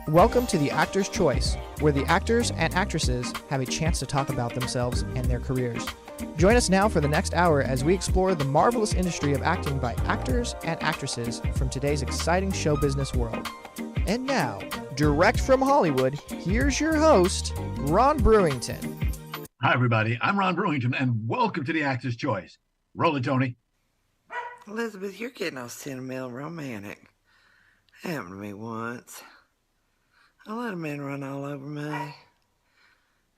Welcome to the Actor's Choice, where the actors and actresses have a chance to talk about themselves and their careers. Join us now for the next hour as we explore the marvelous industry of acting by actors and actresses from today's exciting show business world. And now, direct from Hollywood, here's your host, Ron Brewington. Hi, everybody. I'm Ron Brewington, and welcome to the Actor's Choice. Roll it, Tony. Elizabeth, you're getting all sentimental romantic. Happened to me once. I let a man run all over me.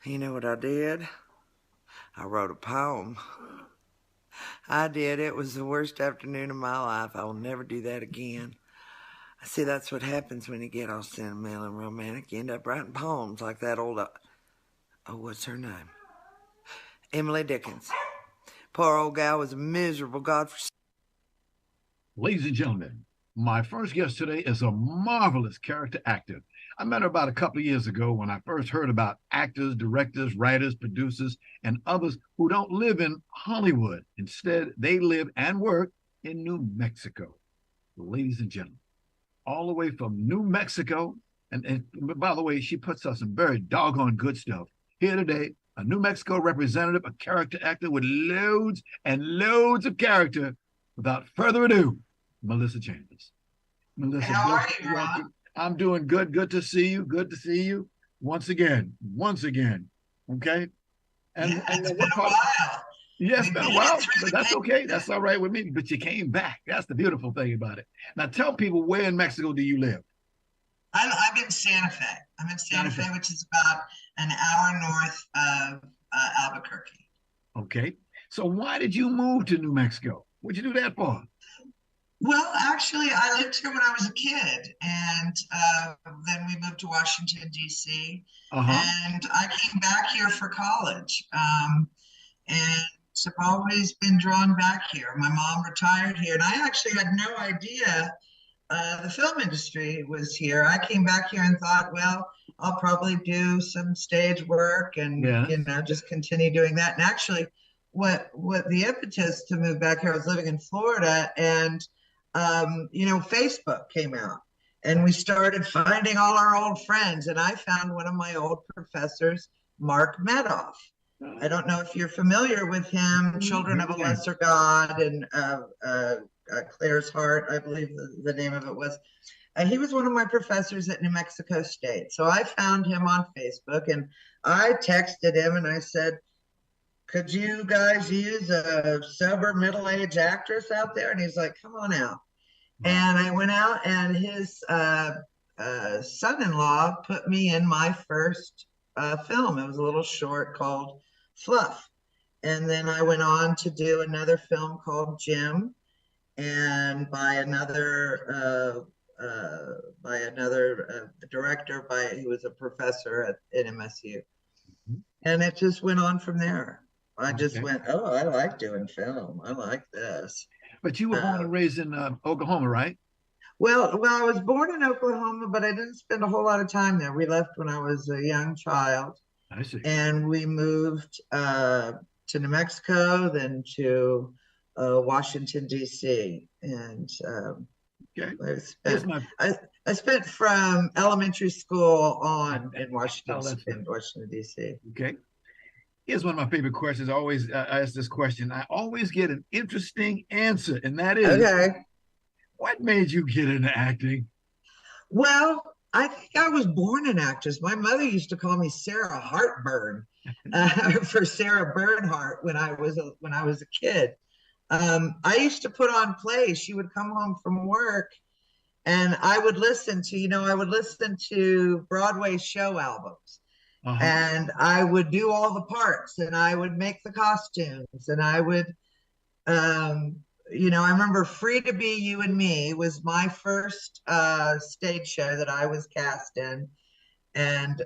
You know what I did? I wrote a poem. I did. It was the worst afternoon of my life. I will never do that again. I see that's what happens when you get all sentimental and romantic. You end up writing poems like that old, what's her name? Emily Dickens. Poor old gal was a miserable godforsaken. Ladies and gentlemen, my first guest today is a marvelous character actor. I met her about a couple of years ago when I first heard about actors, directors, writers, producers, and others who don't live in Hollywood. Instead, they live and work in New Mexico. Ladies and gentlemen, all the way from New Mexico, and by the way, she puts out some very doggone good stuff. Here today, a New Mexico representative, a character actor with loads and loads of character. Without further ado, Melissa Chambers. Melissa, how are you, Ron? I'm doing good. Good to see you. Good to see you once again. Okay. And it's been a while. Yeah, it's been a while, but that's okay. That's all right with me. But you came back. That's the beautiful thing about it. Now, tell people, where in Mexico do you live? I'm in Santa Fe. I'm in Santa Fe, which is about an hour north of Albuquerque. Okay. So why did you move to New Mexico? What'd you do that for? Well, actually, I lived here when I was a kid, and then we moved to Washington, D.C., and I came back here for college, and so I've always been drawn back here. My mom retired here, and I actually had no idea the film industry was here. I came back here and thought, well, I'll probably do some stage work and, just continue doing that. And actually, what the impetus to move back here, I was living in Florida, and Facebook came out, and we started finding all our old friends, and I found one of my old professors, Mark Medoff. I don't know if you're familiar with him, Children of a Lesser God, and Claire's Heart, I believe the name of it was. He was one of my professors at New Mexico State. So I found him on Facebook, and I texted him, and I said, could you guys use a sober middle-aged actress out there? And he's like, come on out. And I went out, and his son-in-law put me in my first film. It was a little short called Fluff. And then I went on to do another film called Jim, and by another director, he was a professor at MSU. And it just went on from there. I just went, I like doing film. I like this. But you were born and raised in Oklahoma, right? Well, I was born in Oklahoma, but I didn't spend a whole lot of time there. We left when I was a young child. I see. And we moved to New Mexico, then to Washington, D.C. And I spent from elementary school on in Washington, D.C. Okay. Here's one of my favorite questions. I always ask this question. I always get an interesting answer, and that is, what made you get into acting? Well, I think I was born an actress. My mother used to call me Sarah Heartburn for Sarah Bernhardt when I was a kid. I used to put on plays. She would come home from work, and I would listen to Broadway show albums. And I would do all the parts, and I would make the costumes, and I would, I remember Free to Be You and Me was my first stage show that I was cast in. And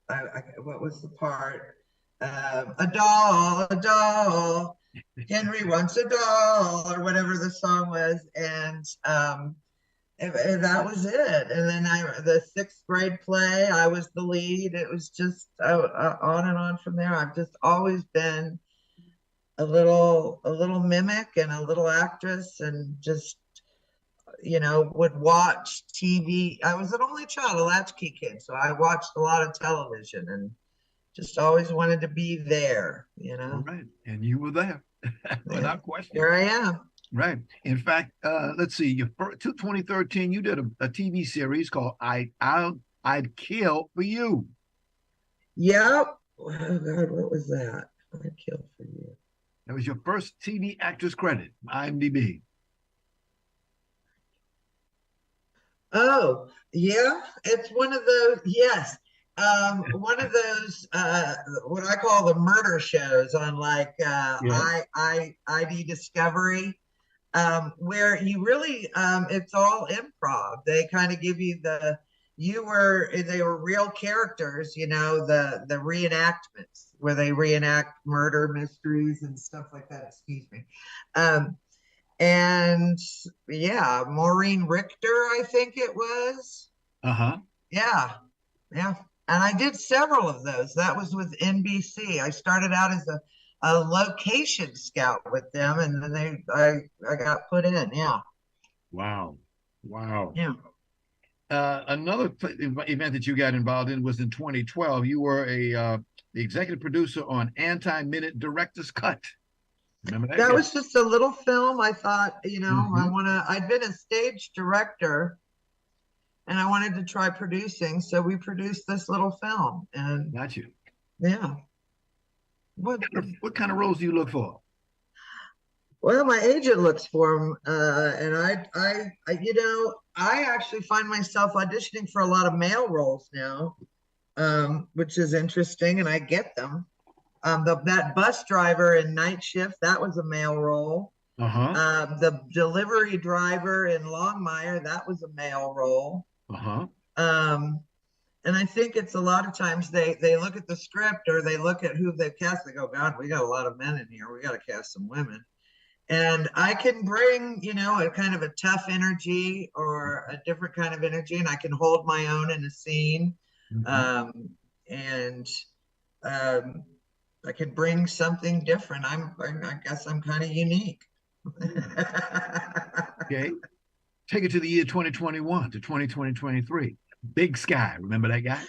what was the part? A doll, Henry wants a doll, or whatever the song was. And that was it. And then the sixth grade play, I was the lead. It was just on and on from there. I've just always been a little mimic and a little actress, and just would watch TV. I was an only child, a latchkey kid, so I watched a lot of television and just always wanted to be there, All right. And you were there without question. Here I am. Right. In fact, let's see, 2013, you did a TV series called I'd Kill for You. Yep. Oh, God, what was that? I'd kill for you. That was your first TV actress credit, IMDb. Oh, yeah. It's one of those, yes. One of those what I call the murder shows on like ID Discovery, where you really it's all improv. They kind of give you they were real characters, the reenactments where they reenact murder mysteries and stuff like that. Excuse me. And yeah, Maureen Richter, I think it was. Uh-huh. Yeah. Yeah. And I did several of those. That was with NBC. I started out as a location scout with them, and then I got put in. Yeah. Wow. Yeah. Another event that you got involved in was in 2012. You were the executive producer on Anti-Minute Director's Cut. Remember that? That was just a little film. I thought, I'd been a stage director and I wanted to try producing. So we produced this little film. And got you. Yeah. What kind of roles do you look for? Well, my agent looks for them. And I actually find myself auditioning for a lot of male roles now, which is interesting, and I get them. That bus driver in Night Shift, that was a male role. Uh-huh. The delivery driver in Longmire, that was a male role. Uh-huh. And I think it's a lot of times they look at the script or they look at who they've cast. They go, God, we got a lot of men in here. We got to cast some women. And I can bring, a kind of a tough energy or a different kind of energy, and I can hold my own in a scene. Mm-hmm. I could bring something different. I guess I'm kind of unique. Okay. Take it to the year 2021 to 2023. Big Sky. Remember that guy?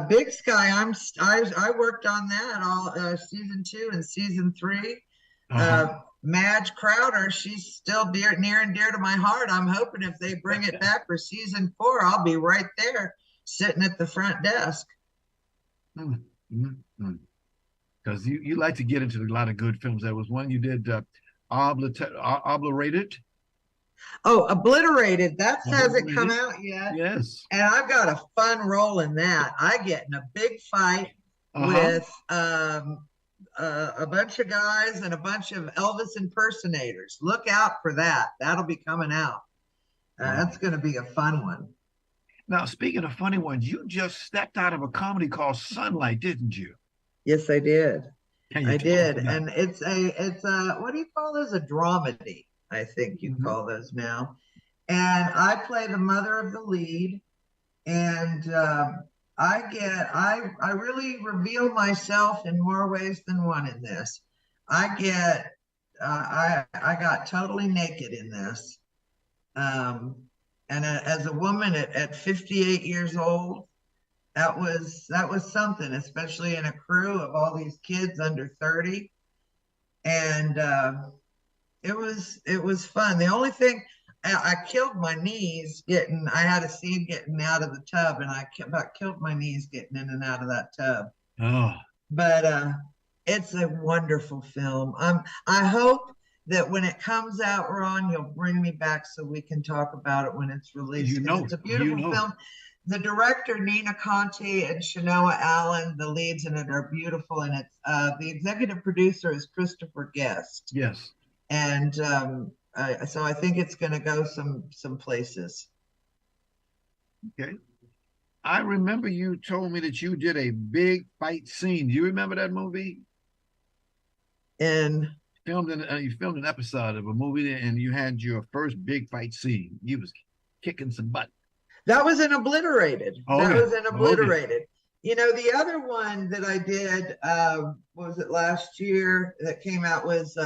Big Sky. I worked on that all season 2 and season 3. Madge Crowder, she's still near and dear to my heart. I'm hoping if they bring it back for season 4, I'll be right there sitting at the front desk. Because you like to get into a lot of good films. There was one you did, Obliterated. Oh, Obliterated. That hasn't come out yet. Yes. And I've got a fun role in that. I get in a big fight with a bunch of guys and a bunch of Elvis impersonators. Look out for that. That'll be coming out. That's going to be a fun one. Now, speaking of funny ones, you just stepped out of a comedy called Sunlight, didn't you? Yes, I did. I did. And it's a what do you call those? A dramedy, I think you call those now. And I play the mother of the lead. And I really reveal myself in more ways than one in this. I got totally naked in this. And as a woman at 58 years old, that was something, especially in a crew of all these kids under 30. And it was fun. The only thing, I killed my knees I had a scene getting out of the tub, and I about killed my knees getting in and out of that tub. Oh. But it's a wonderful film. I hope that when it comes out, Ron, you'll bring me back so we can talk about it when it's released. It's a beautiful film. The director, Nina Conti, and Shanoa Allen, the leads in it are beautiful. And it's the executive producer is Christopher Guest. Yes. And so I think it's going to go some places. Okay. I remember you told me that you did a big fight scene. Do you remember that movie? And you filmed an episode of a movie, and you had your first big fight scene. You was kicking some butt. That was in Obliterated. Was in Obliterated. The other one that I did, was it last year that came out was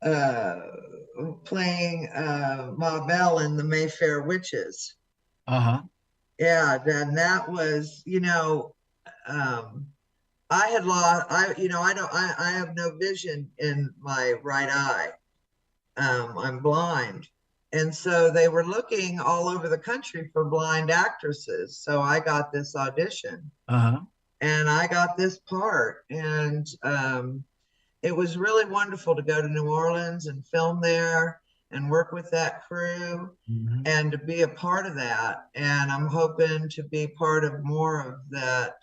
uh, playing Ma Bell in the Mayfair Witches. Uh-huh. Yeah, then that was, I had lost, I have no vision in my right eye. I'm blind. And so they were looking all over the country for blind actresses. So I got this audition Uh-huh. and I got this part. And it was really wonderful to go to New Orleans and film there and work with that crew and to be a part of that. And I'm hoping to be part of more of that,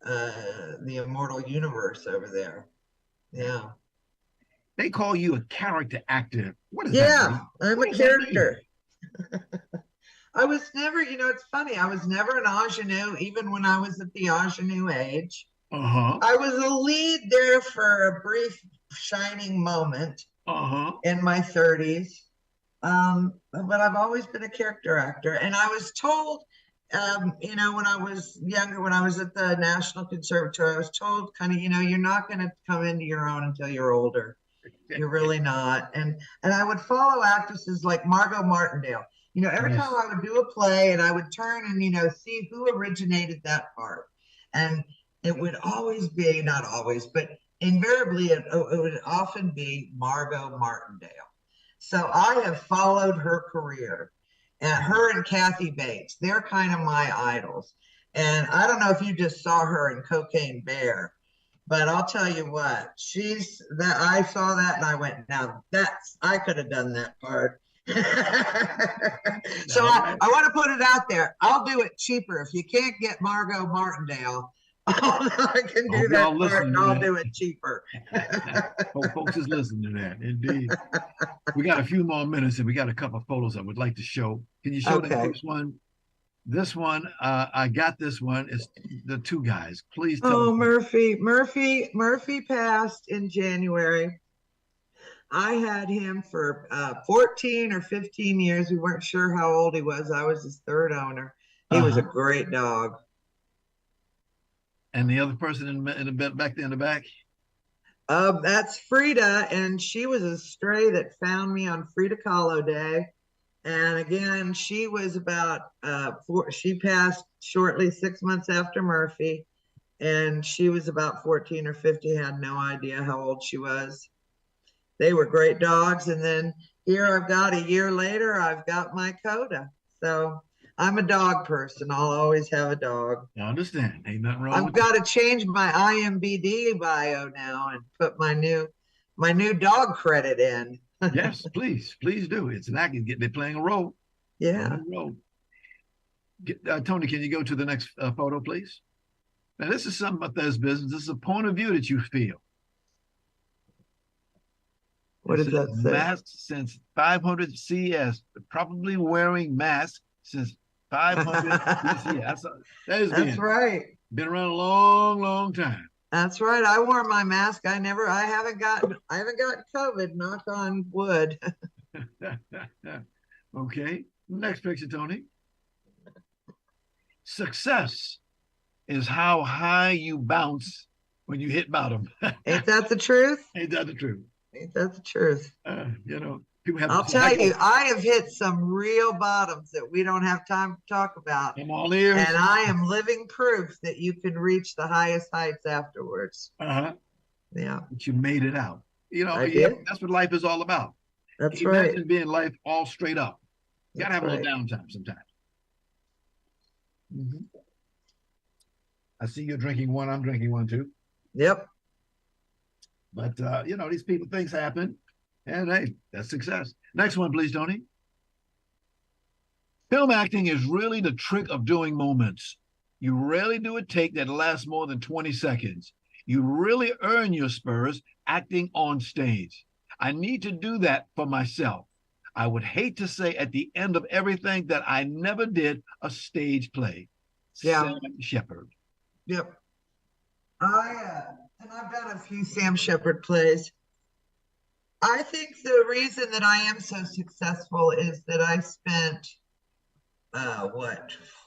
the immortal universe over there. Yeah. They call you a character actor. What does that Yeah, mean? I'm What a does that mean? character. I was never, it's funny. I was never an ingenue, even when I was at the ingenue age. Uh-huh. I was a lead there for a brief shining moment in my 30s. But I've always been a character actor. And I was told, when I was younger, when I was at the National Conservatory, I was told kind of, you're not going to come into your own until you're older. You're really not. And I would follow actresses like Margot Martindale. Every time I would do a play and I would turn and, see who originated that part. And it would always be, not always, but invariably, it would often be Margot Martindale. So I have followed her career. And her and Kathy Bates, they're kind of my idols. And I don't know if you just saw her in Cocaine Bear, but I'll tell you what, I saw that and I went, now I could have done that part. So I want to put it out there. I'll do it cheaper. If you can't get Margot Martindale, I can do that part and I'll do it cheaper. Folks is listening to that. Indeed. We got a few more minutes and we got a couple of photos I would like to show. Can you show the first one? This one, I got this one. It's the two guys. Please tell me. Murphy passed in January. I had him for 14 or 15 years. We weren't sure how old he was. I was his third owner. He was a great dog. And the other person in the back there in the back? That's Frida, and she was a stray that found me on Frida Kahlo Day. And again, she was about, she passed shortly 6 months after Murphy, and she was about 14 or 50, had no idea how old she was. They were great dogs. And then here I've got a year later, I've got my Coda. So I'm a dog person. I'll always have a dog. I understand. Ain't nothing wrong. I've got to change my IMBD bio now and put my new dog credit in. Yes, please do. It's an act. They're playing a role. Yeah. Tony, can you go to the next photo, please? Now, this is something about this business. This is a point of view that you feel. What does that say? Masks since 500 CS, probably wearing masks since 500 CS. That's right. Been around a long, long time. That's right. I wore my mask. I haven't gotten COVID, knock on wood. Okay. Next picture, Tony. Success is how high you bounce when you hit bottom. Ain't that the truth? Ain't that the truth? Ain't that the truth? People have. I'll tell you, I have hit some real bottoms that we don't have time to talk about. I'm all ears. And I am living proof that you can reach the highest heights afterwards. Yeah. But you made it out. That's what life is all about. That's right. Imagine being life all straight up. You gotta have a little downtime sometimes. I see you're drinking one. I'm drinking one too. Yep. But these people, things happen, and hey, that's success. Next one, please, Tony. Film acting is really the trick of doing moments. You rarely do a take that lasts more than 20 seconds. You really earn your spurs acting on stage. I need to do that for myself. I would hate to say at the end of everything that I never did a stage play. Sam Shepard. Yep. And I've done a few Sam Shepard plays. I think the reason that I am so successful is that I spent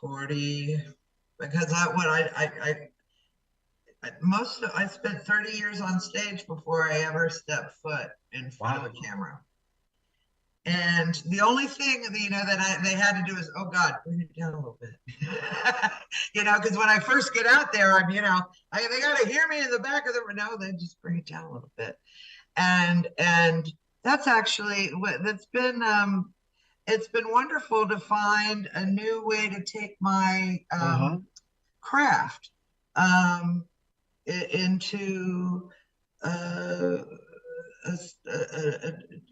40, because I I spent 30 years on stage before I ever stepped foot in front of a camera. And the only thing that they had to do is, oh God, bring it down a little bit, because when I first get out there, they got to hear me in the back of the room. No, then just bring it down a little bit, and that's actually that's been it's been wonderful to find a new way to take my craft into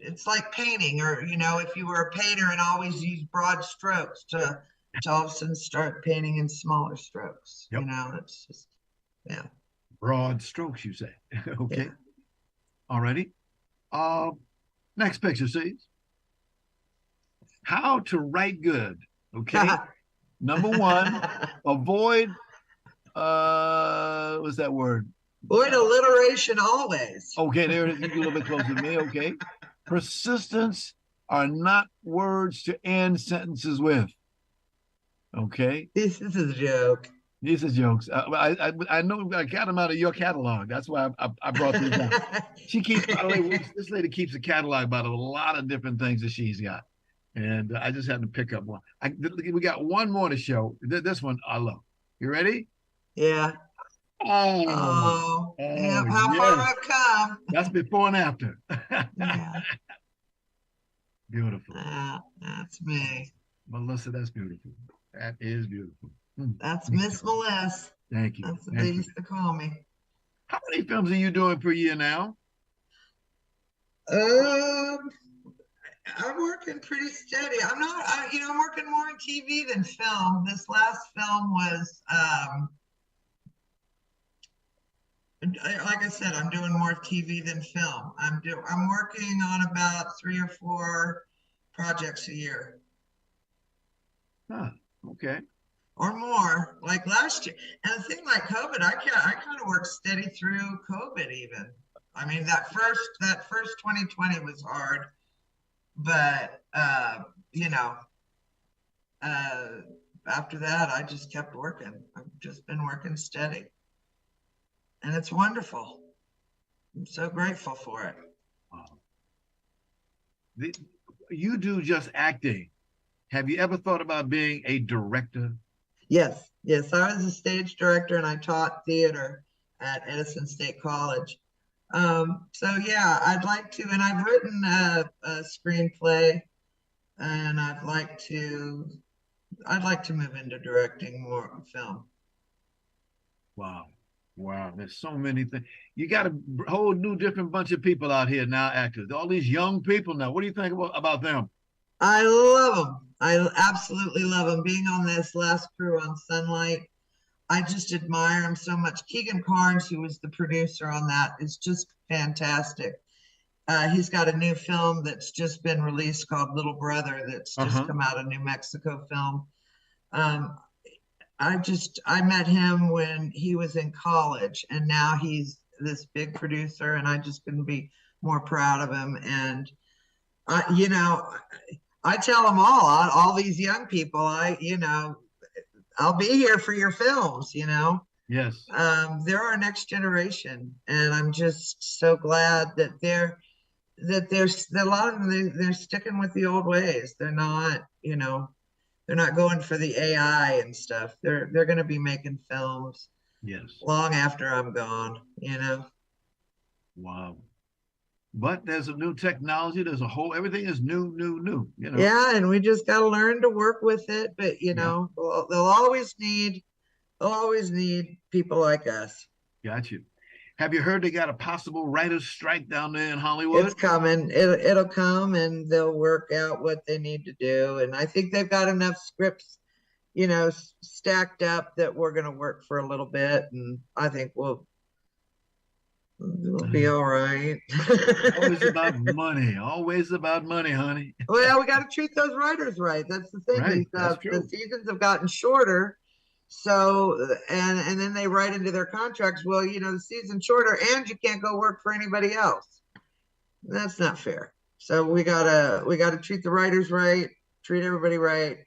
it's like painting, or if you were a painter and always use broad strokes to all of a sudden start painting in smaller strokes. Yep. It's just broad strokes, you say. Okay. All righty. Next picture, please. How to write good. Okay. Number one, avoid what's that word? Avoid alliteration always. Okay, there it is. You're a little bit closer to me. Okay. Persistence are not words to end sentences with. Okay. This is a joke. These are jokes. I know I got them out of your catalog. That's why I brought these up. She keeps, by the way, this lady keeps a catalog about a lot of different things that she's got. And I just had to pick up one. We got one more to show. This one I love. You ready? Yeah. Oh, yeah. How far I've come. That's before and after. Yeah. Beautiful. That's me. Melissa, that's beautiful. That is beautiful. That's Miss Melissa. Thank you. That's what they used to call me. How many films are you doing per year now? I'm working pretty steady. I'm working more on TV than film. This last film was, like I said, I'm doing more TV than film. I'm working on about 3 or 4 projects a year. Huh. Okay. Or more, like last year. And the thing like COVID, I kind of worked steady through COVID even. I mean, that first 2020 was hard, but after that, I just kept working. I've just been working steady, and it's wonderful. I'm so grateful for it. Wow. You do just acting. Have you ever thought about being a director? Yes. I was a stage director, and I taught theater at Edison State College. So yeah, I'd like to, and I've written a screenplay, and I'd like to move into directing more film. Wow. There's so many things. You got a whole new different bunch of people out here now, actors. All these young people now. What do you think about them? I love them. I absolutely love them. Being on this last crew on Sunlight, I just admire him so much. Keegan Carnes, who was the producer on that, is just fantastic. He's got a new film that's just been released called Little Brother that's just come out, a New Mexico film. I met him when he was in college, and now he's this big producer, and I just couldn't be more proud of him. And I tell them all these young people, I'll be here for your films, Yes. They're our next generation, and I'm just so glad that there's a lot of them, they're sticking with the old ways. They're not, they're not going for the AI and stuff. They're going to be making films long after I'm gone, Wow. But there's a new technology. There's everything is new. Yeah, and we just got to learn to work with it. But they'll always need people like us. Got you. Have you heard they got a possible writers' strike down there in Hollywood? It's coming. It'll come, and they'll work out what they need to do. And I think they've got enough scripts, stacked up that we're going to work for a little bit, and I think we'll be all right. Always about money, honey. Well, we got to treat those writers right. That's the thing. Right. That's true. The seasons have gotten shorter, so and then they write into their contracts, well, the season's shorter, and you can't go work for anybody else. That's not fair. So we gotta treat the writers right, treat everybody right.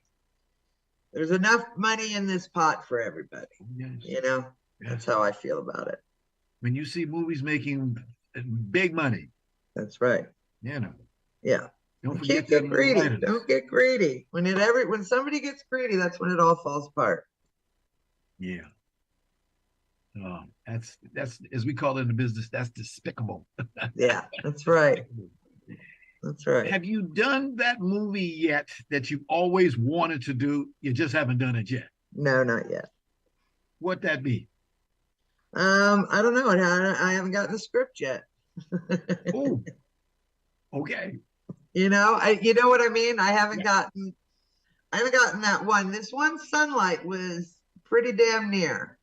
There's enough money in this pot for everybody. Yes. That's how I feel about it. When you see movies making big money. That's right. You know. Yeah. Don't forget can't get greedy. Writers. Don't get greedy. When somebody gets greedy, that's when it all falls apart. Yeah. That's as we call it in the business, that's despicable. Yeah, that's right. That's right. Have you done that movie yet that you've always wanted to do? You just haven't done it yet. No, not yet. What'd that be? I don't know. I haven't gotten the script yet. Oh, okay. You know what I mean? I haven't gotten that one. This one, Sunlight, was pretty damn near.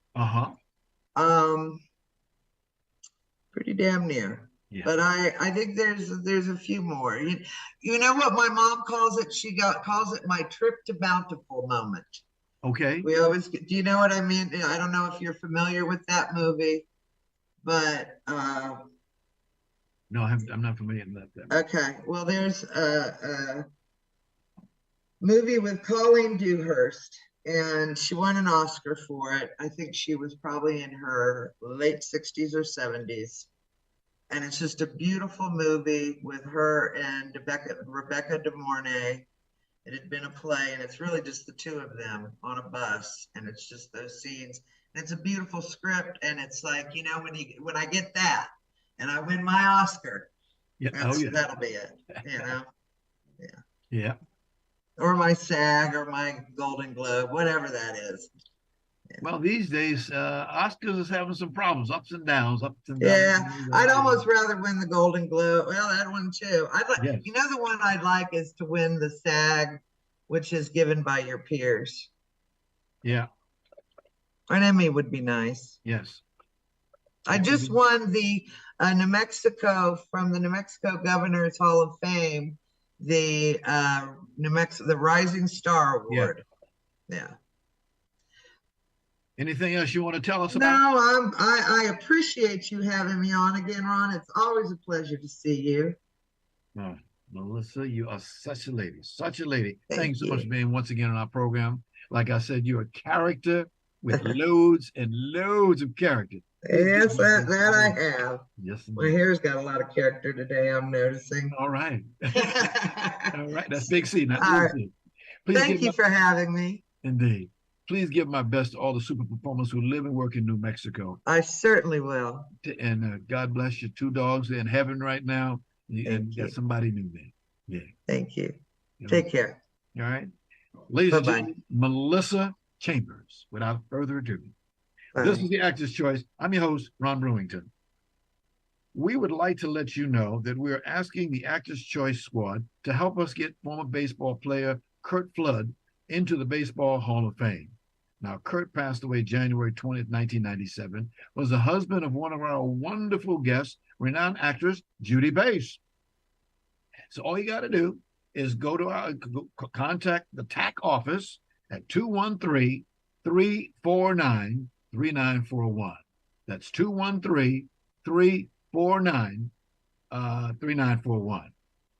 Pretty damn near. Yeah. But I think there's a few more. You know what my mom calls it? She calls it my trip to Bountiful moment. Okay. We always do you know what I mean? I don't know if you're familiar with that movie, but no, I'm not familiar with that. Okay. Well, there's a movie with Colleen Dewhurst, and she won an Oscar for it. I think she was probably in her late 60s or 70s. And it's just a beautiful movie with her and Rebecca De Mornay. It had been a play, and it's really just the two of them on a bus, and it's just those scenes. And it's a beautiful script, and it's like, when I get that and I win my Oscar, that'll be it, Yeah. Yeah. Or my SAG or my Golden Globe, whatever that is. Yeah. Well, these days, Oscars is having some problems, ups and downs. Yeah, I'd almost rather win the Golden Globe. Well, that one too. I'd like, yes. The one I'd like is to win the SAG, which is given by your peers. Yeah. An Emmy would be nice. Yes. I just won the New Mexico from the New Mexico Governor's Hall of Fame, the the Rising Star Award. Yeah. Anything else you want to tell us about? No, I appreciate you having me on again, Ron. It's always a pleasure to see you. Oh, Melissa, you are such a lady, such a lady. Thank you so much for being once again on our program. Like I said, you're a character with loads and loads of character. Yes, that I have. Yes, my hair's got a lot of character today, I'm noticing. All right. All right, that's big C. Thank you for having me. Indeed. Please give my best to all the super performers who live and work in New Mexico. I certainly will. And God bless your two dogs. They're in heaven right now. And got somebody new there. Yeah. Thank you. Take care. All right. Ladies and gentlemen, Melissa Chambers, without further ado. This is the Actor's Choice. I'm your host, Ron Brewington. We would like to let you know that we're asking the Actor's Choice squad to help us get former baseball player Curt Flood into the Baseball Hall of Fame. Now, Curt passed away January 20th, 1997, was the husband of one of our wonderful guests, renowned actress, Judy Bass. So all you got to do is go to contact the TAC office at 213-349-3941. That's 213-349-3941.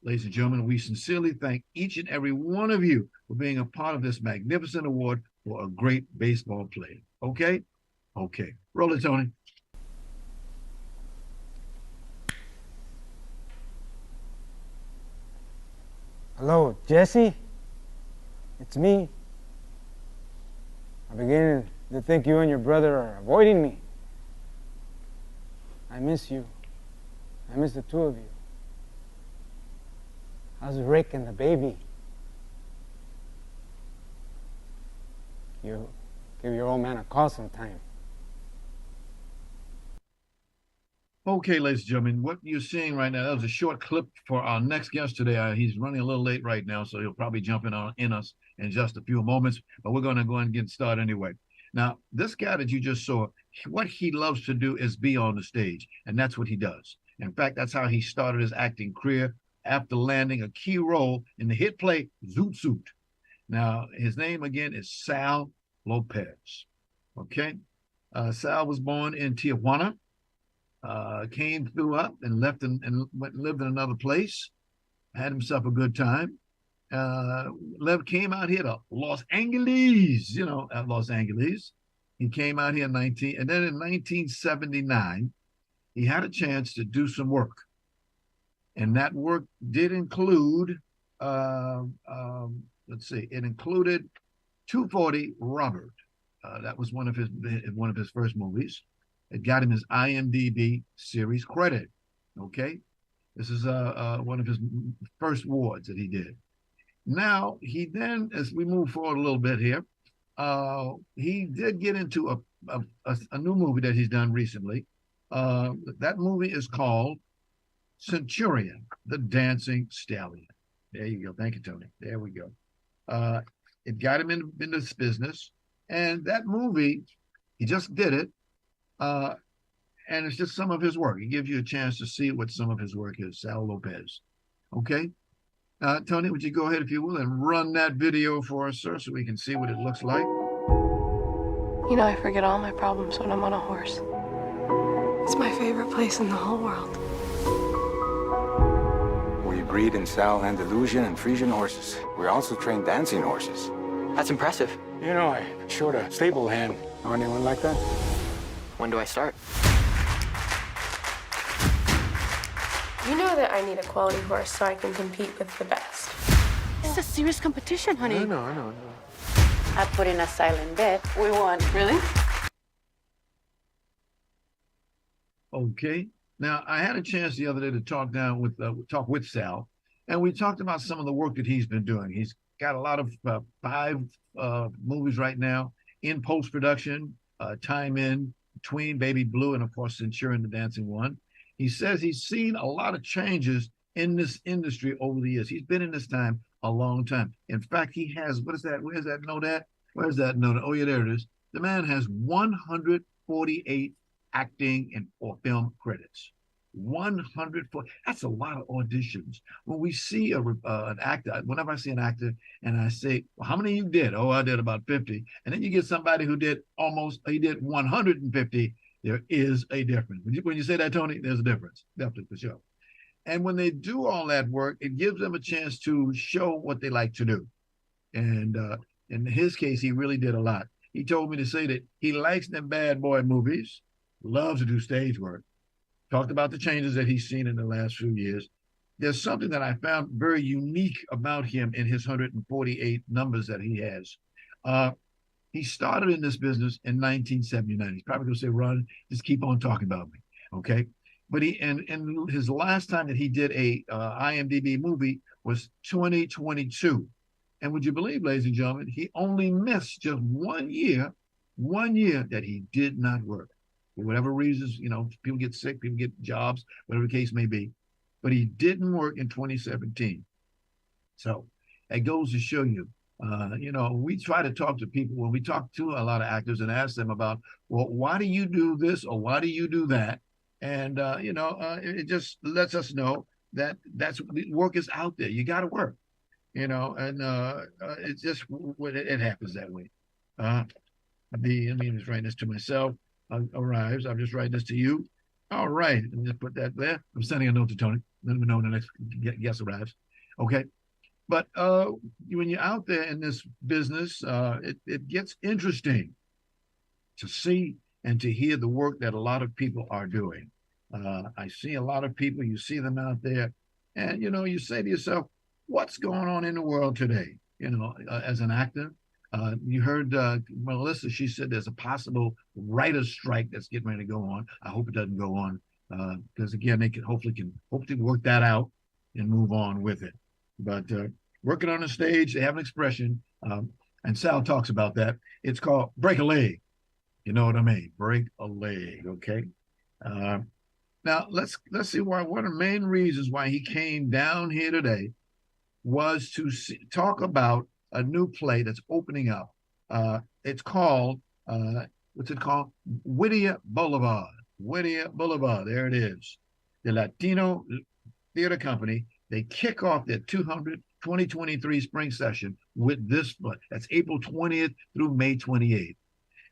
Ladies and gentlemen, we sincerely thank each and every one of you for being a part of this magnificent award for a great baseball player. Okay? Okay. Roll it, Tony. Hello, Jesse. It's me. I'm beginning to think you and your brother are avoiding me. I miss you. I miss the two of you. How's Rick and the baby? You give your old man a call sometime. Okay, ladies and gentlemen, what you're seeing right now, that was a short clip for our next guest today. He's running a little late right now, so he'll probably jump in us in just a few moments, but we're going to go ahead and get started anyway. Now, this guy that you just saw, what he loves to do is be on the stage, and that's what he does. In fact, that's how he started his acting career after landing a key role in the hit play Zoot Suit. Now, his name again is Sal Lopez. Okay? Sal was born in Tijuana, came through up and left and went and lived in another place, had himself a good time. Came out here to Los Angeles, Los Angeles, He came out here in 19, and then in 1979, he had a chance to do some work. And that work did include, let's see, it included 240 Robert. That was one of his first movies. It got him his IMDb series credit. Okay, this is one of his first awards that he did. Now he then, as we move forward a little bit here, he did get into a new movie that he's done recently. That movie is called Centurion, the Dancing Stallion. There you go. Thank you, Tony. There we go. It got him in this business. And that movie, he just did it. And it's just some of his work. He gives you a chance to see what some of his work is. Sal Lopez. Okay. Tony, would you go ahead, if you will, and run that video for us, sir, so we can see what it looks like? You know, I forget all my problems when I'm on a horse. It's my favorite place in the whole world. We breed in Sal, Andalusian, and Frisian horses. We also train dancing horses. That's impressive. You know, I showed a stable hand. Know anyone like that? When do I start? You know that I need a quality horse so I can compete with the best. This is a serious competition, honey. I know. I put in a silent bet. We won. Really? Okay. Now, I had a chance the other day to talk with Sal, and we talked about some of the work that he's been doing. He's got a lot of 5 movies right now in post-production, time in between Baby Blue and, of course, Centurion, the Dancing One. He says he's seen a lot of changes in this industry over the years. He's been in this time a long time. In fact, he has, what is that? Where's that note at? Where's that note? Oh, yeah, there it is. The man has 148 acting or film credits. 140. That's a lot of auditions. When we see an actor, whenever I see an actor and I say, well, how many you did? Oh, I did about 50. And then you get somebody who did 150. There is a difference. When you say that, Tony, there's a difference. Definitely, for sure. And when they do all that work, it gives them a chance to show what they like to do. And in his case, he really did a lot. He told me to say that he likes them bad boy movies, loves to do stage work. Talked about the changes that he's seen in the last few years. There's something that I found very unique about him in his 148 numbers that he has. He started in this business in 1979. He's probably going to say, Ron, just keep on talking about me, okay? But and his last time that he did a IMDb movie was 2022. And would you believe, ladies and gentlemen, he only missed just 1 year that he did not work. For whatever reasons, you know, people get sick, people get jobs, whatever the case may be. But he didn't work in 2017. So it goes to show you, you know, we try to talk to people when we talk to a lot of actors and ask them about, well, why do you do this or why do you do that? And, you know, it just lets us know that work is out there. You got to work, you know, and it's just, it happens that way. Let me just write this to myself. Arrives. I'm just writing this to you. All right. Let me just put that there. I'm sending a note to Tony. Let me know when the next guest arrives. Okay. But when you're out there in this business, it gets interesting to see and to hear the work that a lot of people are doing. I see a lot of people, you see them out there, and, you know, you say to yourself, what's going on in the world today? You know, as an actor, you heard Melissa, she said there's a possible writer's strike that's getting ready to go on. I hope it doesn't go on because, again, they can hopefully work that out and move on with it. But working on the stage, they have an expression, and Sal talks about that. It's called break a leg. You know what I mean? Break a leg, okay? Now, let's see why one of the main reasons why he came down here today was to talk about a new play that's opening up. It's called, what's it called? Whittier Boulevard. Whittier Boulevard, there it is. The Latino Theater Company, they kick off their 2023 spring session with this play. That's April 20th through May 28th.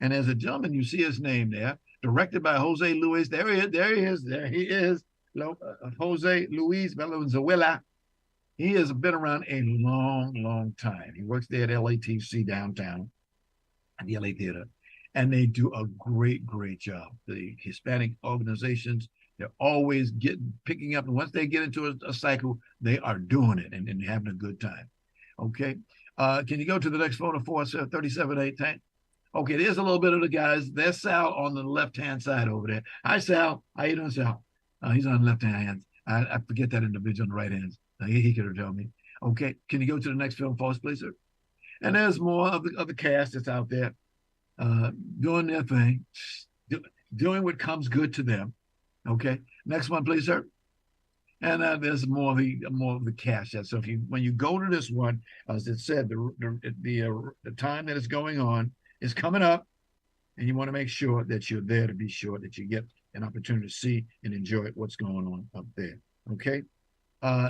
And as a gentleman, you see his name there, directed by Jose Luis. There he is. Jose Luis Valenzuela. He has been around a long, long time. He works there at LATC downtown at the LA Theater. and they do a great, great job. The Hispanic organizations, they're always picking up, and once they get into a cycle, they are doing it and having a good time. Okay. Can you go to the next photo for us, 37A Tank? Okay, there's a little bit of the guys. There's Sal on the left-hand side over there. Hi, Sal. How you doing, Sal? He's on the left-hand hand. I forget that individual on the right hand. He could have told me. Okay, can you go to the next film for us, please, sir? And there's more of the cast that's out there doing their thing, doing what comes good to them. Okay, next one, please, sir. And there's more of the cast. So when you go to this one, as it said, the time that it's going on is coming up, and you want to make sure that you're there to be sure that you get an opportunity to see and enjoy what's going on up there. Okay.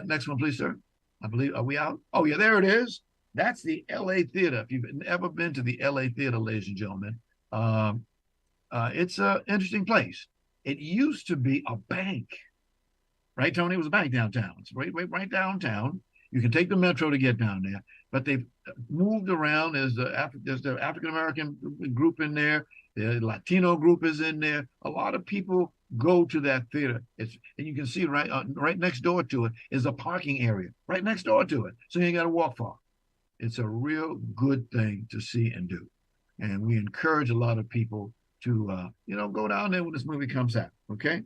Next one, please, sir. I believe, are we out? Oh, yeah, there it is. That's the LA Theater. If you've ever been to the LA Theater, ladies and gentlemen, it's an interesting place. It used to be a bank, right, Tony? It was a bank downtown. It's right downtown. You can take the metro to get down there, but they've moved around. There's the African-American group in there. The Latino group is in there. A lot of people go to that theater. And you can see right next door to it is a parking area, right next door to it. So you ain't got to walk far. It's a real good thing to see and do. And we encourage a lot of people to, go down there when this movie comes out, okay?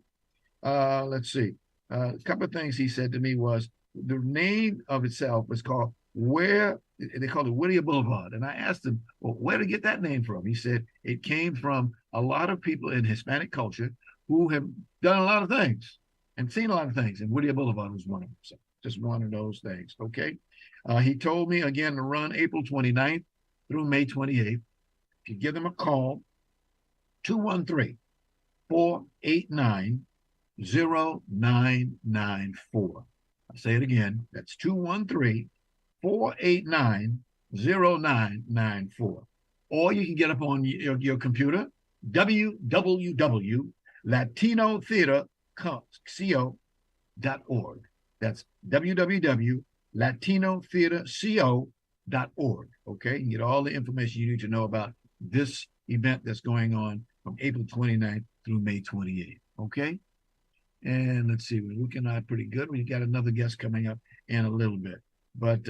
Let's see. A couple of things he said to me was, the name of itself was called they called it Whittier Boulevard. And I asked him, well, where to get that name from? He said it came from a lot of people in Hispanic culture who have done a lot of things and seen a lot of things. And Whittier Boulevard was one of them. So just one of those things, okay? He told me, again, to run April 29th through May 28th. If you give them a call, 213-489-0994. I'll say it again. That's 213-489-0994. Or you can get up on your computer, www.latinotheaterco.org. That's www.latinotheaterco.org. Okay, you can get all the information you need to know about this event that's going on from April 29th through May 28th. Okay. And let's see, we're looking at pretty good. We got another guest coming up in a little bit. But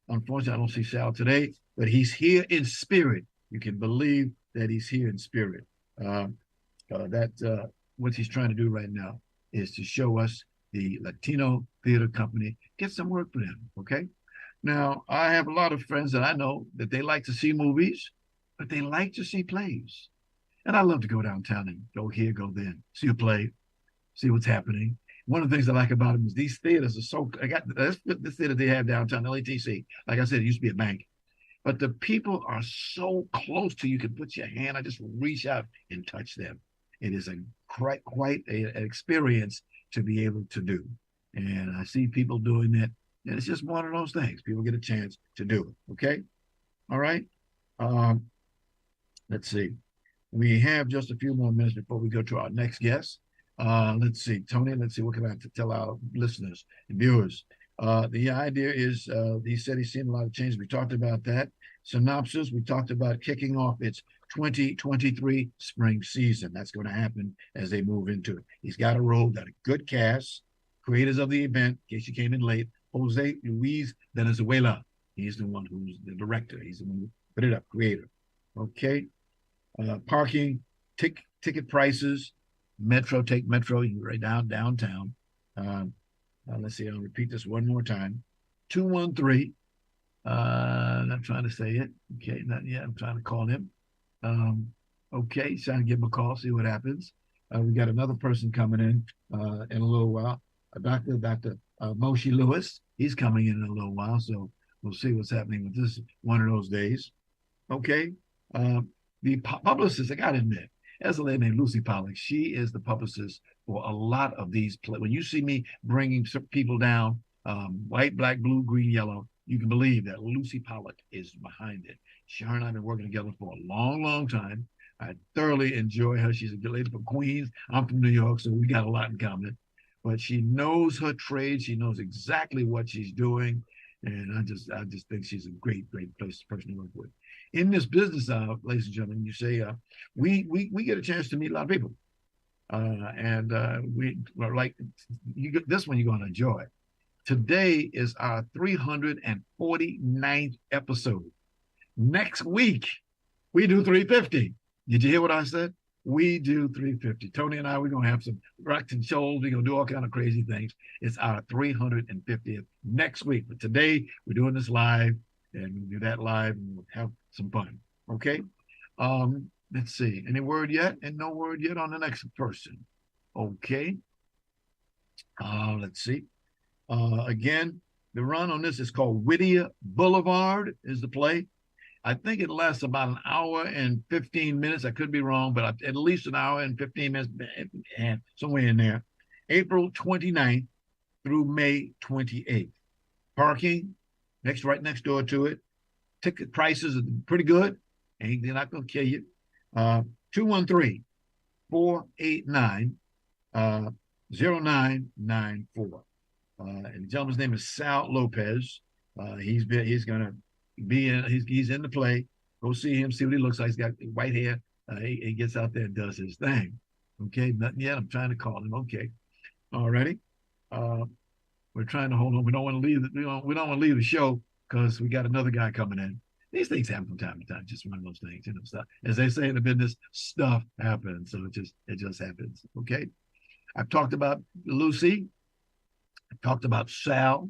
unfortunately, I don't see Sal today, but he's here in spirit. You can believe that he's here in spirit. What he's trying to do right now is to show us the Latino Theater Company, get some work for them, okay? Now, I have a lot of friends that I know that they like to see movies, but they like to see plays. And I love to go downtown and go here, go there, see a play, see what's happening. One of the things I like about them is these theaters are this theater they have downtown, LATC. Like I said, it used to be a bank. But the people are so close to you, can put your hand, I just reach out and touch them. It is quite an experience to be able to do. And I see people doing that. And it's just one of those things. People get a chance to do it. Okay? All right? Let's see. We have just a few more minutes before we go to our next guest. Let's see, Tony, let's see, what can I have to tell our listeners and viewers? The idea is, he said he's seen a lot of changes. We talked about that. Synopsis, we talked about kicking off its 2023 spring season. That's going to happen as they move into it. He's got a role, got a good cast. Creators of the event, in case you came in late, Jose Luis Venezuela. He's the one who's the director. He's the one who put it up, creator. Okay. Parking, ticket prices, take Metro, you can right downtown. Let's see, I'll repeat this one more time. 213, I'm trying to say it. Okay, not yet, I'm trying to call him. Okay, trying to give him a call, see what happens. We got another person coming in a little while. Dr. Moshe Lewis, he's coming in a little while, so we'll see what's happening with this one of those days. Okay, the publicist, I gotta admit, there's a lady named Lucy Pollock. She is the publicist for a lot of these plays. When you see me bringing people down, white, black, blue, green, yellow, you can believe that Lucy Pollock is behind it. She and I have been working together for a long, long time. I thoroughly enjoy her. She's a good lady from Queens. I'm from New York, so we got a lot in common. But she knows her trade. She knows exactly what she's doing. And I just think she's a great person to work with. In this business, ladies and gentlemen, you say we get a chance to meet a lot of people, and we like this one you're going to enjoy. Today is our 349th episode. Next week we do 350. Did you hear what I said? We do 350. Tony and I, we're going to have some rocks and shows. We're going to do all kind of crazy things. It's our 350th next week. But today, we're doing this live, and we'll do that live, and we'll have some fun. Okay? Let's see. Any word yet? And no word yet on the next person. Okay. Let's see. Again, the run on this is called Whittier Boulevard is the play. I think it lasts about an hour and 15 minutes. I could be wrong, but at least an hour and 15 minutes, and somewhere in there. April 29th through May 28th. Parking, right next door to it. Ticket prices are pretty good, and they're not going to kill you. 213-489-0994. And the gentleman's name is Sal Lopez. He's going to he's in the play. Go see him, see what he looks like. He's got white hair. He gets out there and does his thing. Okay, nothing yet. I'm trying to call him. Okay, all righty. We're trying to hold on. We don't want to leave. We don't want to leave the show because we got another guy coming in. These things happen from time to time. Just one of those things, stuff. As they say in the business, stuff happens. So it just happens. Okay. I've talked about Lucy. I've talked about Sal.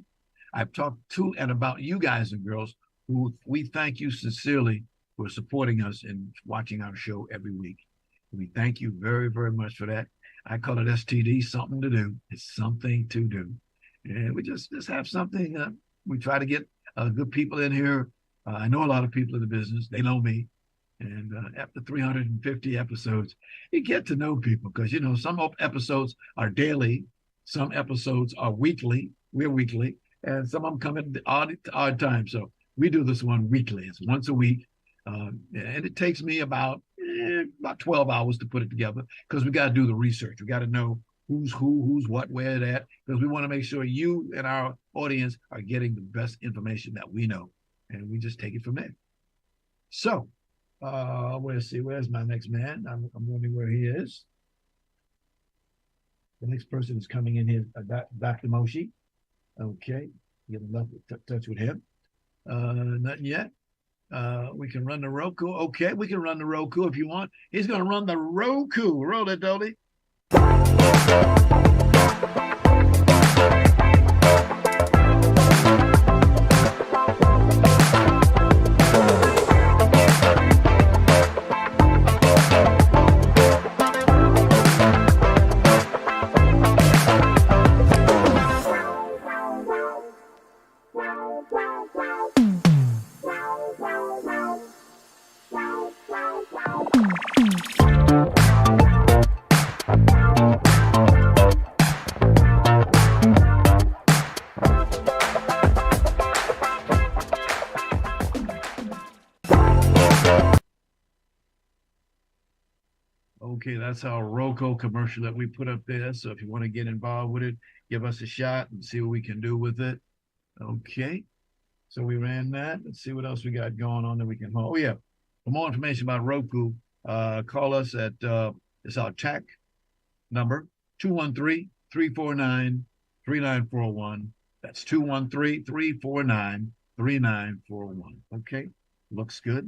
I've talked to and about you guys and girls who we thank you sincerely for supporting us and watching our show every week. We thank you very, very much for that. I call it STD, something to do. It's something to do. And we just have something. We try to get good people in here. I know a lot of people in the business. They know me. And after 350 episodes, you get to know people because, some episodes are daily. Some episodes are weekly. We're weekly. And some of them come at odd times. So we do this one weekly. It's once a week. And it takes me about 12 hours to put it together because we got to do the research. We got to know who's who, who's what, where that, because we want to make sure you and our audience are getting the best information that we know. And we just take it from there. So, where's my next man? I'm wondering where he is. The next person is coming in here, Dr. Moshe. Okay, get in touch with him. Nothing yet. We can run the Roku. Okay, we can run the Roku if you want. He's going to run the Roku. Roll it, Dolly. Okay, that's our Roku commercial that we put up there. So if you want to get involved with it, give us a shot and see what we can do with it. Okay, so we ran that. Let's see what else we got going on that we can. Oh yeah, for more information about Roku, call us at it's our TAC number 213-349-3941. That's 213-349-3941. Okay, looks good.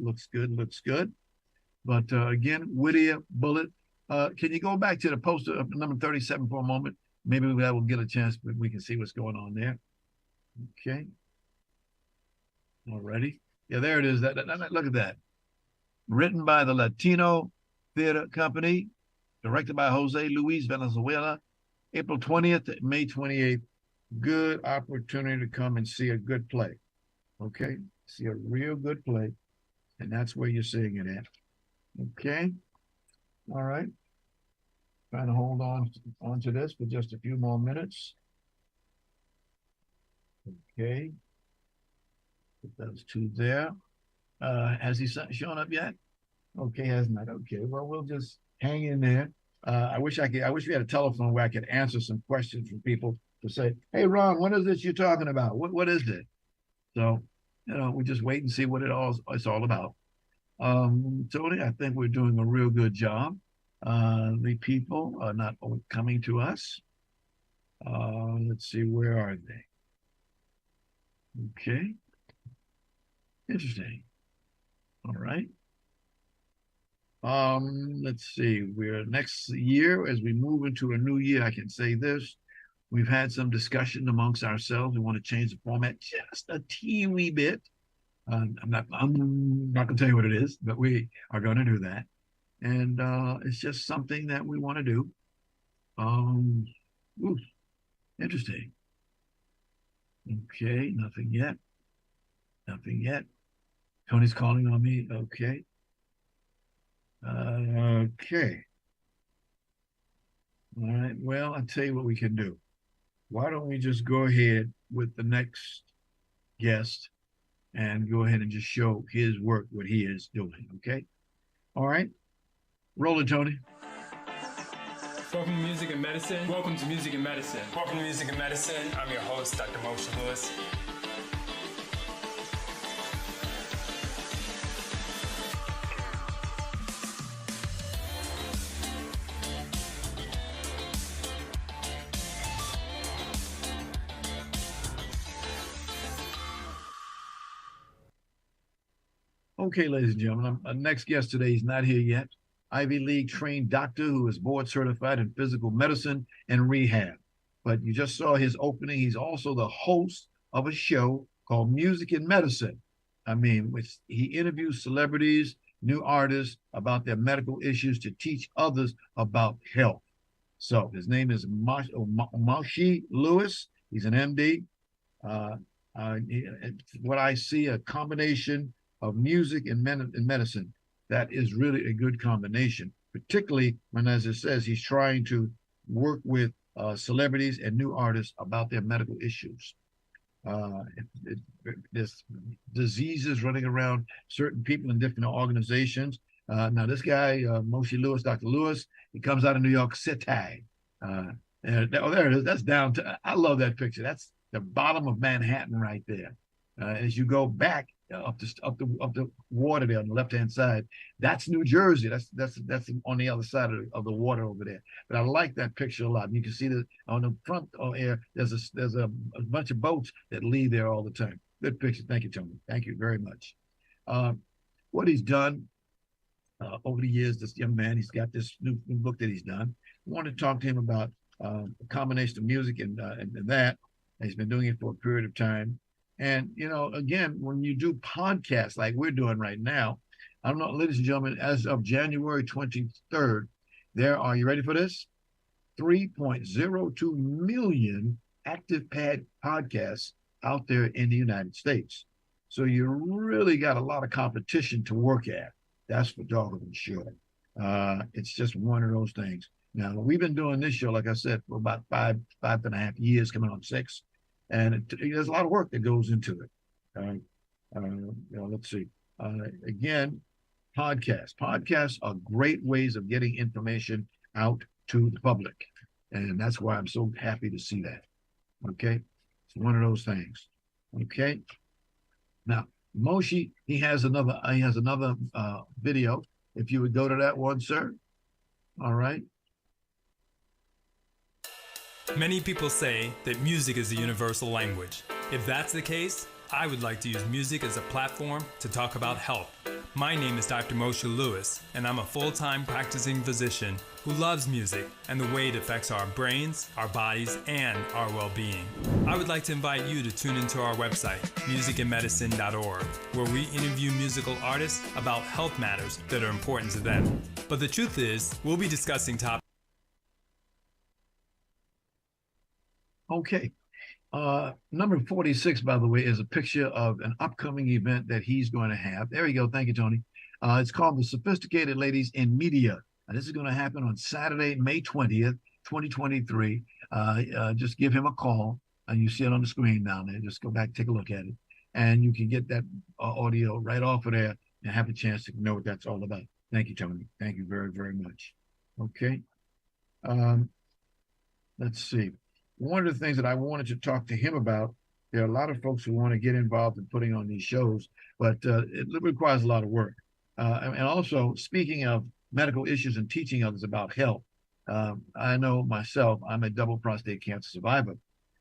But again, Whittier Bullet. Can you go back to the poster of number 37 for a moment? Maybe that will get a chance, but we can see what's going on there. Okay. Alrighty. Yeah, there it is. Look at that. Written by the Latino Theater Company, directed by Jose Luis Valenzuela, April 20th to May 28th. Good opportunity to come and see a good play. Okay. See a real good play. And that's where you're seeing it at. Okay. All right. Trying to hold on to this for just a few more minutes. Okay. Put those two there. Has he shown up yet? Okay, has not. Okay. Well, we'll just hang in there. I wish we had a telephone where I could answer some questions from people to say, hey, Ron, what is this you're talking about? What is it? So, we just wait and see what it's all about. Tony, I think we're doing a real good job. The people are not coming to us. Let's see, where are they? Okay. Interesting. All right. Let's see. We're next year, as we move into a new year, I can say this. We've had some discussion amongst ourselves. We want to change the format just a teeny bit. I'm not going to tell you what it is, but we are going to do that. And it's just something that we want to do. Interesting. Okay, nothing yet. Nothing yet. Tony's calling on me. Okay. Okay. All right. Well, I'll tell you what we can do. Why don't we just go ahead with the next guest and go ahead and just show his work, what he is doing. Okay. All right. Roll it, Tony. Welcome to Music and Medicine. Welcome to Music and Medicine. Welcome to Music and Medicine. I'm your host, Dr. Moshe Lewis. Okay, ladies and gentlemen, our next guest today is not here yet. Ivy League trained doctor who is board certified in physical medicine and rehab. But you just saw his opening. He's also the host of a show called Music and Medicine. Which he interviews celebrities, new artists about their medical issues to teach others about health. So his name is Moshe Lewis. He's an MD. What I see, a combination of music and medicine. That is really a good combination, particularly when, as it says, he's trying to work with celebrities and new artists about their medical issues. There's diseases running around certain people in different organizations. Now, this guy, Moshe Lewis, Dr. Lewis, he comes out of New York City. There it is. That's down to, I love that picture. That's the bottom of Manhattan right there. As you go back up the water there on the left-hand side, that's New Jersey. That's on the other side of the water over there. But I like that picture a lot. You can see that on the front air, there's a bunch of boats that leave there all the time. Good picture. Thank you, Tony. Thank you very much. What he's done over the years, this young man, he's got this new book that he's done. I want to talk to him about a combination of music and that. He's been doing it for a period of time. And, again, when you do podcasts like we're doing right now, I don't know, ladies and gentlemen, as of January 23rd, there are, you ready for this? 3.02 million active podcasts out there in the United States. So you really got a lot of competition to work at. That's for doggone sure. It's just one of those things. Now, we've been doing this show, like I said, for about five and a half years, coming on 6. And there's a lot of work that goes into it. Let's see. Again, podcasts. Podcasts are great ways of getting information out to the public. And that's why I'm so happy to see that. Okay. It's one of those things. Okay. Now, Moshe, he has another video. If you would go to that one, sir. All right. Many people say that music is a universal language. If that's the case, I would like to use music as a platform to talk about health. My name is Dr. Moshe Lewis, and I'm a full-time practicing physician who loves music and the way it affects our brains, our bodies, and our well-being. I would like to invite you to tune into our website, musicandmedicine.org, where we interview musical artists about health matters that are important to them. But the truth is, we'll be discussing topics. Okay. Number 46, by the way, is a picture of an upcoming event that he's going to have. There you go. Thank you, Tony. It's called the Sophisticated Ladies in Media. This is going to happen on Saturday, May 20th, 2023. Just give him a call, and you see it on the screen down there. Just go back, take a look at it, and you can get that audio right off of there and have a chance to know what that's all about. Thank you, Tony. Thank you very, very much. Okay. Let's see. One of the things that I wanted to talk to him about There are a lot of folks who want to get involved in putting on these shows, but it requires a lot of work. And also, speaking of medical issues and teaching others about health, I know myself, I'm a double prostate cancer survivor.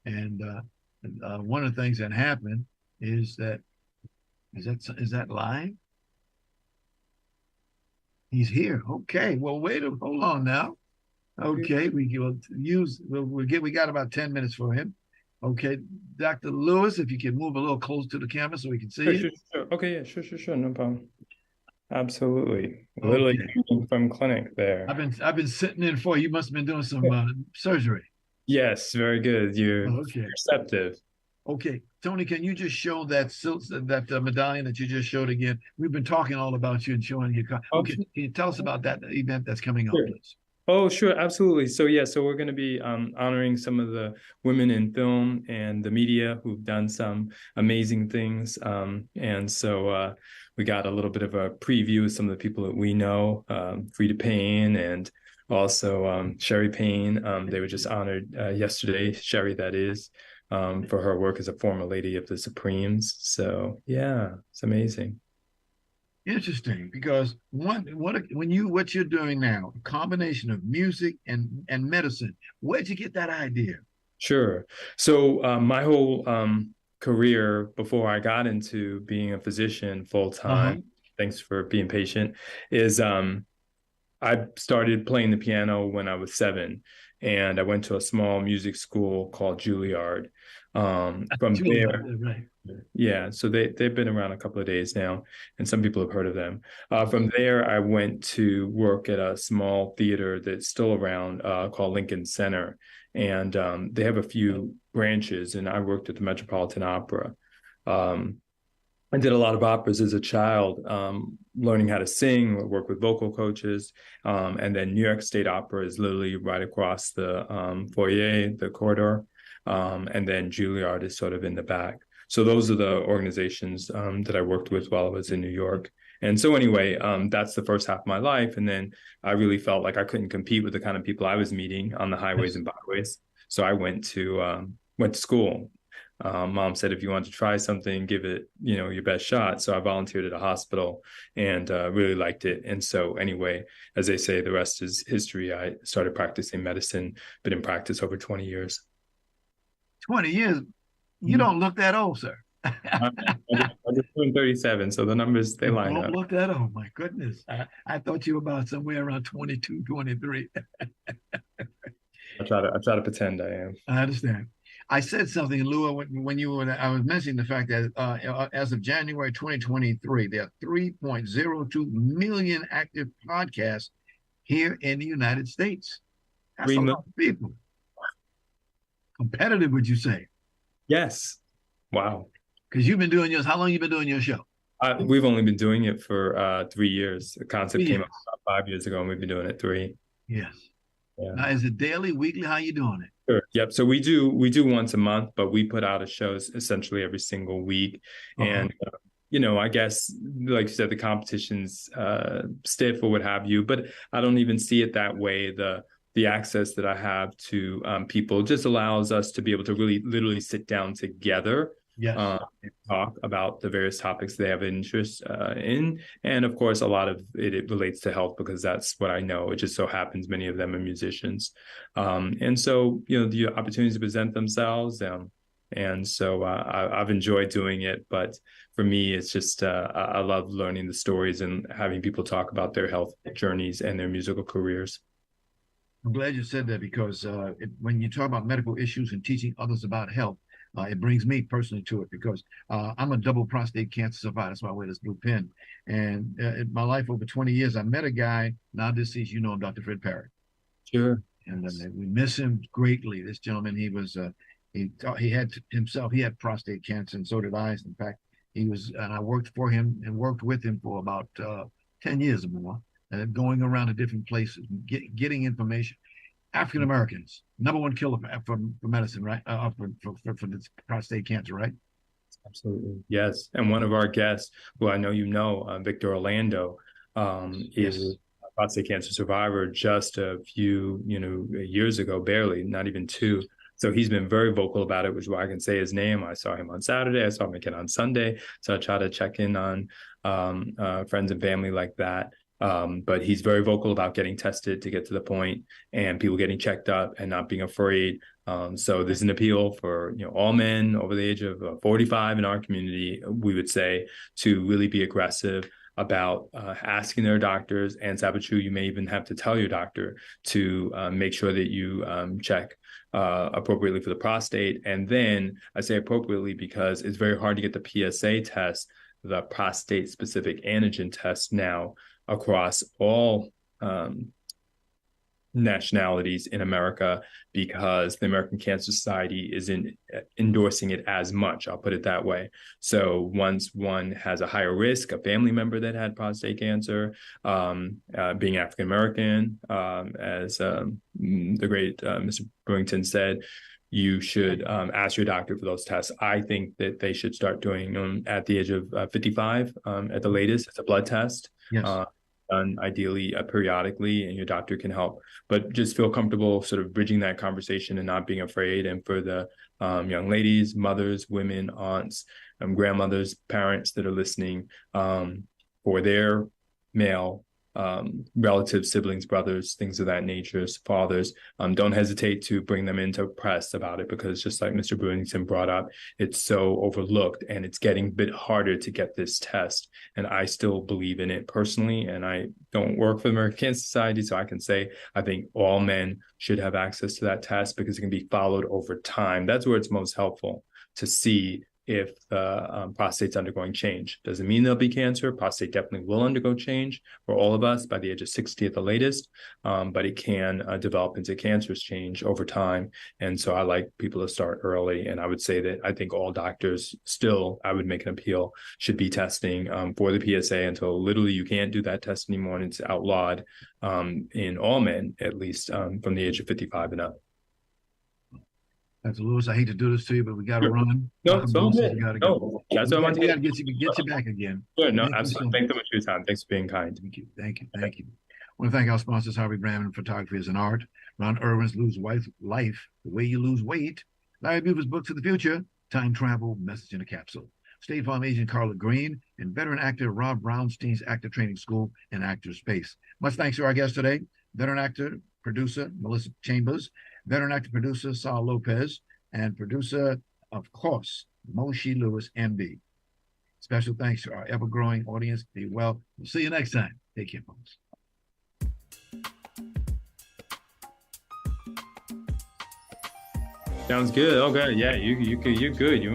And one of the things that happened is that, is that live? He's here. Okay. Well, hold on now. Okay. We got about 10 minutes for him. Okay. Dr. Lewis, if you can move a little close to the camera so we can see you. Sure. Okay. Yeah, sure. No problem. Absolutely. Literally from clinic there. I've been sitting in for you. You must have been doing some surgery. Yes, very good. You're receptive. Okay, Tony, can you just show that medallion that you just showed again? We've been talking all about you and showing you. Okay, can you tell us about that event that's coming up, please? Oh, sure, absolutely. So we're going to be honoring some of the women in film and the media who've done some amazing things. And so we got a little bit of a preview of some of the people that we know, Frida Payne and also Sherry Payne. They were just honored yesterday, Sherry, that is, for her work as a former Lady of the Supremes. So yeah, it's amazing. Interesting, because what you're doing now, a combination of music and medicine. Where'd you get that idea? Sure. So my whole career before I got into being a physician full time, thanks for being patient, is I started playing the piano when I was 7, and I went to a small music school called Juilliard. From there, yeah, so they've been around a couple of days now, and some people have heard of them. From there, I went to work at a small theater that's still around called Lincoln Center, and they have a few branches, and I worked at the Metropolitan Opera. I did a lot of operas as a child, learning how to sing, work with vocal coaches, and then New York State Opera is literally right across the foyer, the corridor, and then Juilliard is sort of in the back. So those are the organizations that I worked with while I was in New York. And so anyway, that's the first half of my life. And then I really felt like I couldn't compete with the kind of people I was meeting on the highways and byways. So I went to school. Mom said, if you want to try something, give it, your best shot. So I volunteered at a hospital and really liked it. And so anyway, as they say, the rest is history. I started practicing medicine, been in practice over 20 years. 20 years? You don't look that old, sir. I just turned 37, so the numbers, they line up. Don't look that old, my goodness. I thought you were about somewhere around 22, 23. I try to pretend I am. I understand. I said something, Lua, when I was mentioning the fact that as of January 2023, there are 3.02 million active podcasts here in the United States. That's a lot of people. Competitive, would you say? Yes. Wow. Because you've been doing yours. How long have you been doing your show? We've only been doing it for 3 years. The concept came up about 5 years ago, and we've been doing it 3. Yes. Yeah. Now, is it daily, weekly? How are you doing it? Sure. Yep. So we do once a month, but we put out a show essentially every single week. And, I guess, like you said, the competition's stiff or what have you, but I don't even see it that way. The access that I have to people just allows us to be able to really literally sit down together and talk about the various topics they have interest in. And of course, a lot of it relates to health because that's what I know. It just so happens many of them are musicians. And so, the opportunities to present themselves. And so I've enjoyed doing it. But for me, it's just I love learning the stories and having people talk about their health journeys and their musical careers. I'm glad you said that because when you talk about medical issues and teaching others about health, it brings me personally to it because I'm a double prostate cancer survivor. That's why I wear this blue pin. And in my life over 20 years, I met a guy, now deceased, him, Dr. Fred Parrott. Sure. And we miss him greatly. This gentleman, he was, he had prostate cancer, and so did I. In fact, and I worked for him and worked with him for about 10 years or more. Going around to different places, getting information. African Americans, #1 killer for medicine, right? For this prostate cancer, right? Absolutely, yes. And one of our guests, who I know Victor Orlando, is a prostate cancer survivor. Just a few years ago, barely, not even 2, So he's been very vocal about it, which is why I can say his name. I saw him on Saturday. I saw him again on Sunday. So I try to check in on friends and family like that. But he's very vocal about getting tested to get to the point, and people getting checked up and not being afraid. So there's an appeal for all men over the age of 45 in our community, we would say, to really be aggressive about asking their doctors. And Sabachu, you may even have to tell your doctor to make sure that you check appropriately for the prostate. And then I say appropriately because it's very hard to get the PSA test, the prostate specific antigen test, now across all nationalities in America, because the American Cancer Society isn't endorsing it as much. I'll put it that way. So once one has a higher risk, a family member that had prostate cancer, being African American, as the great Mr. Brewington said, you should ask your doctor for those tests. I think that they should start doing them at the age of 55 at the latest. It's a blood test. Yes. Done ideally periodically, and your doctor can help. But just feel comfortable sort of bridging that conversation and not being afraid. And for the young ladies, mothers, women, aunts, grandmothers, parents that are listening, for their male relatives, siblings, brothers, things of that nature, fathers, don't hesitate to bring them into press about it, because just like Mr. Brewington brought up, it's so overlooked and it's getting a bit harder to get this test. And I still believe in it personally, and I don't work for the American Cancer Society, so I can say I think all men should have access to that test, because it can be followed over time. That's where it's most helpful to see if the prostate's undergoing change. Doesn't mean there'll be cancer. Prostate definitely will undergo change for all of us by the age of 60 at the latest, but it can develop into cancerous change over time. And so I like people to start early. And I would say that I think all doctors still, I would make an appeal, should be testing for the PSA until literally you can't do that test anymore, and it's outlawed in all men, at least from the age of 55 and up. Dr. Lewis, I hate to do this to you, but we got to run. No, it's all good. We got to go. That's what I want to get you back again. Sure, no, absolutely. Thanks so much for your time. Thanks for being kind. Thank you. I want to thank our sponsors, Harvey Brandman Photography is an Art, Ron Irwin's Lose Life, The Way You Lose Weight, Larry Buber's Book to the Future, Time Travel, Message in a Capsule, State Farm agent Carla Green, and veteran actor Rob Brownstein's Actor Training School and Actor Space. Much thanks to our guest today, veteran actor, producer Melissa Chambers, veteran actor, producer Sal Lopez, and producer, of course, Moshe Lewis, MD. Special thanks to our ever-growing audience. Be well. We'll see you next time. Take care, folks. Sounds good. Okay, yeah, you're good. You